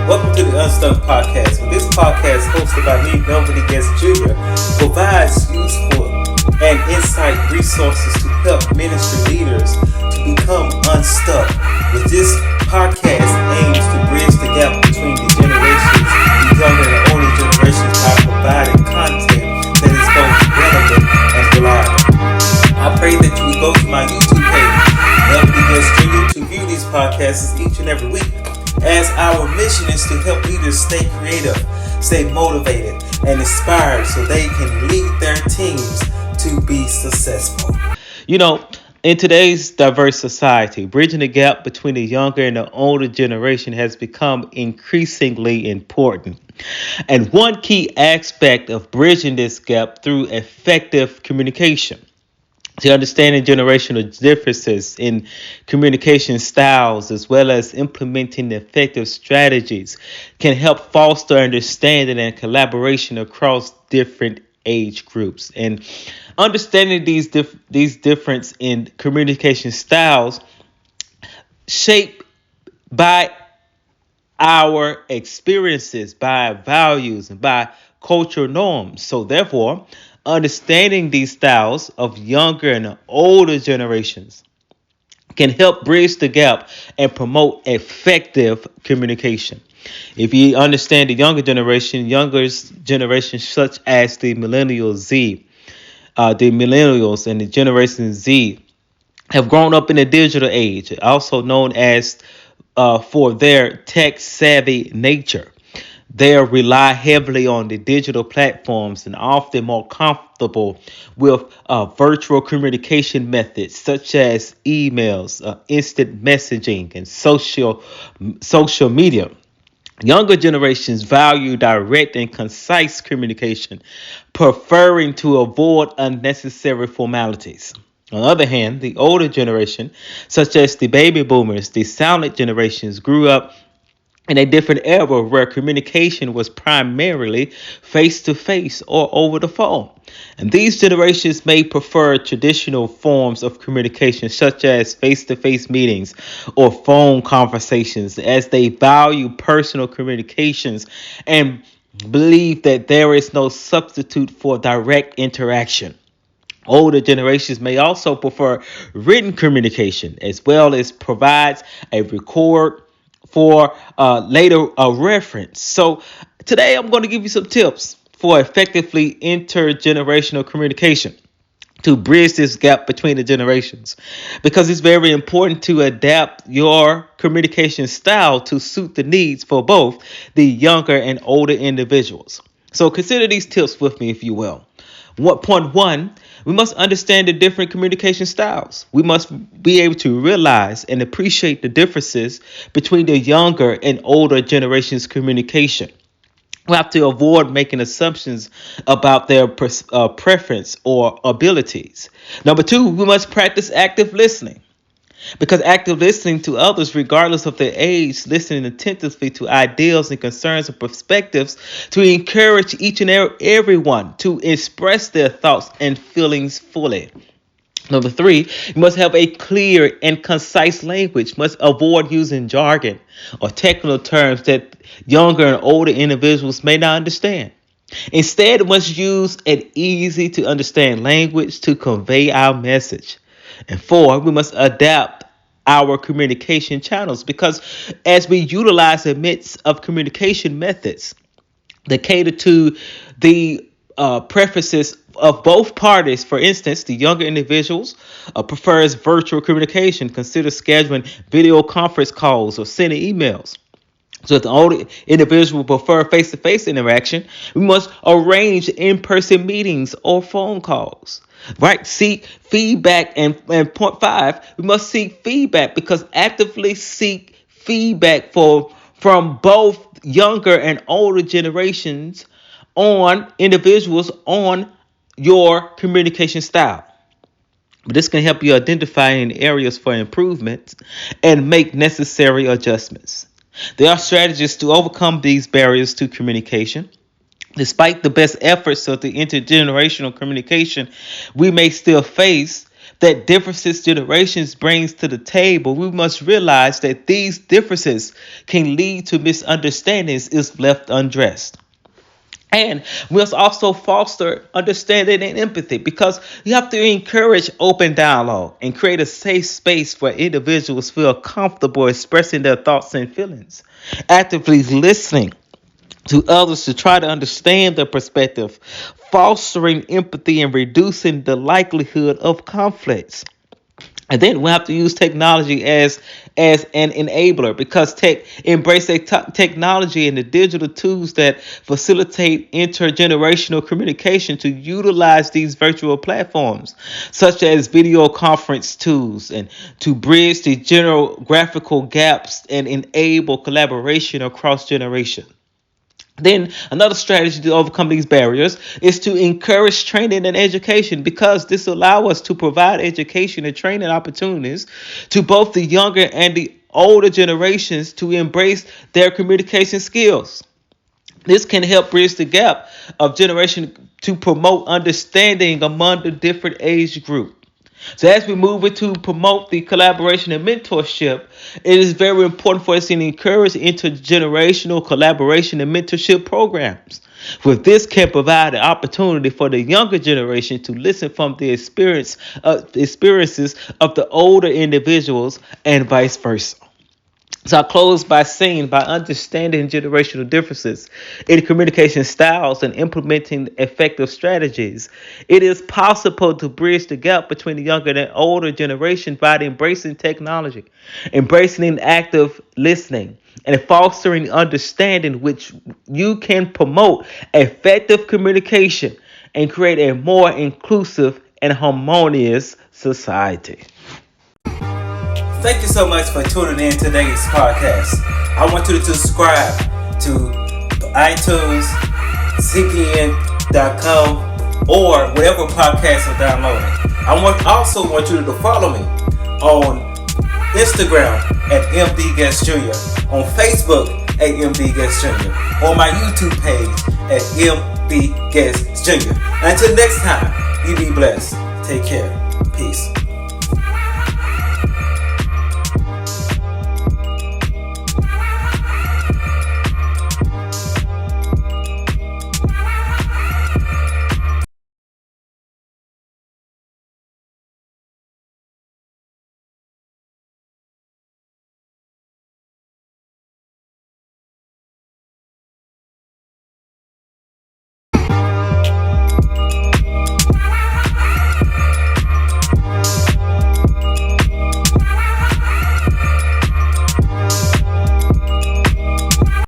Welcome to the Unstuck Podcast. This podcast, hosted by me, Melvin D. Jr., provides useful and insight resources to help ministry leaders to become unstuck. With this podcast aims to bridge the gap between the generations, the younger and the older generations, by providing content that is both relevant and reliable. I pray that you will go to my YouTube page, Melvin D. Jr., to view these podcasts each and every week, as our mission is to help leaders stay creative, stay motivated, and inspired so they can lead their teams to be successful. In today's diverse society, bridging the gap between the younger and the older generation has become increasingly important. And one key aspect of bridging this gap through effective communication. To understanding generational differences in communication styles, as well as implementing effective strategies, can help foster understanding and collaboration across different age groups. And understanding these difference in communication styles shaped by our experiences, by our values, and by cultural norms. So therefore, understanding these styles of younger and older generations can help bridge the gap and promote effective communication. If you understand the younger generation such as the millennials and the Generation Z have grown up in the digital age, also known as for their tech-savvy nature. They rely heavily on the digital platforms and often more comfortable with virtual communication methods such as emails, instant messaging, and social media. Younger generations value direct and concise communication, preferring to avoid unnecessary formalities. On the other hand, the older generation, such as the baby boomers, the silent generations, grew up in a different era where communication was primarily face-to-face or over the phone. And these generations may prefer traditional forms of communication, such as face-to-face meetings or phone conversations, as they value personal communications and believe that there is no substitute for direct interaction. Older generations may also prefer written communication, as well as provides a record for later reference. So today I'm going to give you some tips for effectively intergenerational communication to bridge this gap between the generations, because it's very important to adapt your communication style to suit the needs for both the younger and older individuals. So consider these tips with me, if you will. Point one, we must understand the different communication styles. We must be able to realize and appreciate the differences between the younger and older generations' communication. We have to avoid making assumptions about their preference or abilities. Number two, we must practice active listening. Because active listening to others, regardless of their age, listening attentively to ideals and concerns and perspectives, to encourage each and everyone to express their thoughts and feelings fully. Number three, you must have a clear and concise language. Must avoid using jargon or technical terms that younger and older individuals may not understand. Instead, must use an easy to understand language to convey our message. And four, we must adapt our communication channels, because as we utilize a mix of communication methods that cater to the preferences of both parties. For instance, the younger individuals prefers virtual communication. Consider scheduling video conference calls or sending emails. So if the older individual prefer face-to-face interaction, we must arrange in-person meetings or phone calls. Right? Seek feedback. And point five, we must seek feedback, because actively seek feedback from both younger and older generations on individuals on your communication style. But this can help you identify any areas for improvement and make necessary adjustments. There are strategies to overcome these barriers to communication. Despite the best efforts of the intergenerational communication, we may still face that differences generations brings to the table, we must realize that these differences can lead to misunderstandings if left unaddressed. And we must also foster understanding and empathy, because you have to encourage open dialogue and create a safe space where individuals feel comfortable expressing their thoughts and feelings. Actively listening to others to try to understand their perspective, fostering empathy and reducing the likelihood of conflicts. And then we have to use technology as an enabler, because embrace technology and the digital tools that facilitate intergenerational communication, to utilize these virtual platforms such as video conference tools, and to bridge the geographical gaps and enable collaboration across generations. Then another strategy to overcome these barriers is to encourage training and education, because this allows us to provide education and training opportunities to both the younger and the older generations to embrace their communication skills. This can help bridge the gap of generation to promote understanding among the different age group. So as we move into promote the collaboration and mentorship, it is very important for us to encourage intergenerational collaboration and mentorship programs. With this can provide an opportunity for the younger generation to listen from the experiences of the older individuals and vice versa. So I close by saying, by understanding generational differences in communication styles and implementing effective strategies, it is possible to bridge the gap between the younger and older generation by embracing technology, embracing active listening, and fostering understanding, which you can promote effective communication and create a more inclusive and harmonious society. Thank you so much for tuning in today's podcast. I want you to subscribe to iTunes, cpn.com, or whatever podcast you're downloading. I also want you to follow me on Instagram at MD Guest Jr., on Facebook at MD Guest Jr., on my YouTube page at MD Guest Jr. Until next time, you be blessed. Take care. Peace.